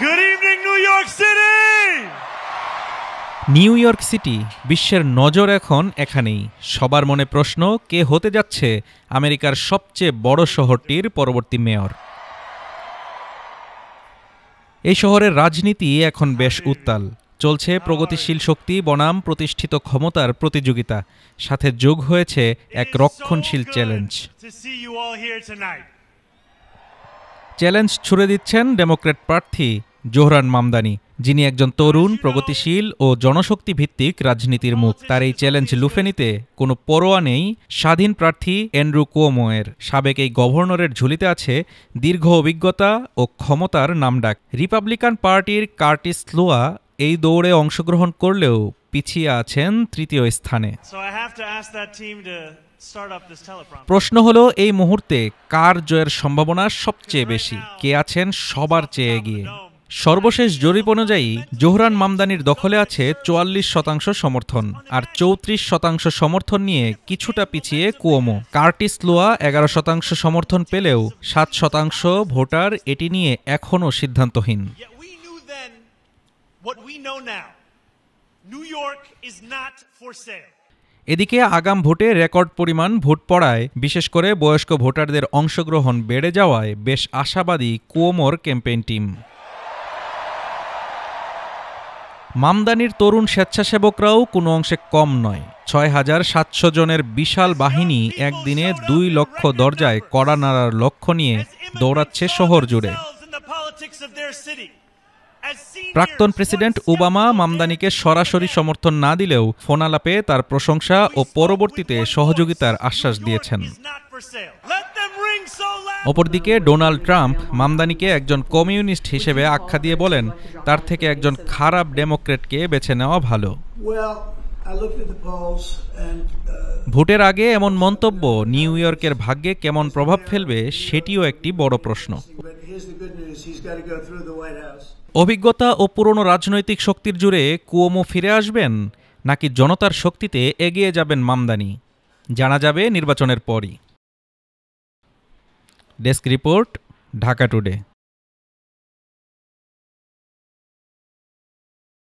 Good evening, New York City! New York city, বিশ্বের নজর এখন এখানেই। সবার মনে প্রশ্ন, কে হতে যাচ্ছে আমেরিকার সবচেয়ে বড় শহরটির পরবর্তী মেয়র। এই শহরের রাজনীতি এখন বেশ উত্তাল। চলছে প্রগতিশীল শক্তি বনাম প্রতিষ্ঠিত ক্ষমতার প্রতিযোগিতা, সাথে যোগ হয়েছে এক রক্ষণশীল চ্যালেঞ্জ। চ্যালেঞ্জ ছুড়ে দিচ্ছেন ডেমোক্র্যাট প্রার্থী জোহরান মামদানি, যিনি একজন তরুণ, প্রগতিশীল ও জনশক্তি ভিত্তিক রাজনীতির মুখ। তার এই চ্যালেঞ্জ লুফে নিতে কোনো পরোয়া নেই স্বাধীন প্রার্থী অ্যান্ড্রু কুয়োমোয়ের। সাবেক এই গভর্নরের ঝুলিতে আছে দীর্ঘ অভিজ্ঞতা ও ক্ষমতার নামডাক। রিপাবলিকান পার্টির কার্টিস লোয়া এই দৌড়ে অংশগ্রহণ করলেও পিছিয়ে আছেন তৃতীয় স্থানে। প্রশ্ন হলো, এই মুহূর্তে কার জয়ের সম্ভাবনা সবচেয়ে বেশি? কে আছেন সবার চেয়ে এগিয়ে? সর্বশেষ জরিপ অনুযায়ী জোহরান মামদানির দখলে আছে 44% সমর্থন, আর 34% সমর্থন নিয়ে কিছুটা পিছিয়ে কুয়োমো। কার্টিস লোয়া 11% সমর্থন পেলেও 7% ভোটার এটি নিয়ে এখনও সিদ্ধান্তহীন। এদিকে আগাম ভোটে রেকর্ড পরিমাণ ভোট পড়ায়, বিশেষ করে বয়স্ক ভোটারদের অংশগ্রহণ বেড়ে যাওয়ায় বেশ আশাবাদী কুয়োমোর ক্যাম্পেইন টিম। মামদানির তরুণ স্বেচ্ছাসেবকরাও কোনো অংশে কম নয়। 6,700 জনের বিশাল বাহিনী একদিনে 2 লক্ষ দরজায় কড়া নাড়ার লক্ষ্য নিয়ে দৌড়াচ্ছে শহর জুড়ে। প্রাক্তন প্রেসিডেন্ট ওবামা মামদানিকে সরাসরি সমর্থন না দিলেও ফোনালাপে তার প্রশংসা ও পরবর্তীতে সহযোগিতার আশ্বাস দিয়েছেন। অপরদিকে ডোনাল্ড ট্রাম্প মামদানিকে একজন কমিউনিস্ট হিসেবে আখ্যা দিয়ে বলেন, তার থেকে একজন খারাপ ডেমোক্র্যাটকে বেছে নেওয়া ভালো। ভোটের আগে এমন মন্তব্য নিউ ইয়র্কের ভাগ্যে কেমন প্রভাব ফেলবে সেটিও একটি বড় প্রশ্ন। অভিজ্ঞতা ও পুরনো রাজনৈতিক শক্তির জুড়ে কুয়োমো ফিরে আসবেন, নাকি জনতার শক্তিতে এগিয়ে যাবেন মামদানি? জানা যাবে নির্বাচনের পরই। Desk report, Dhaka today.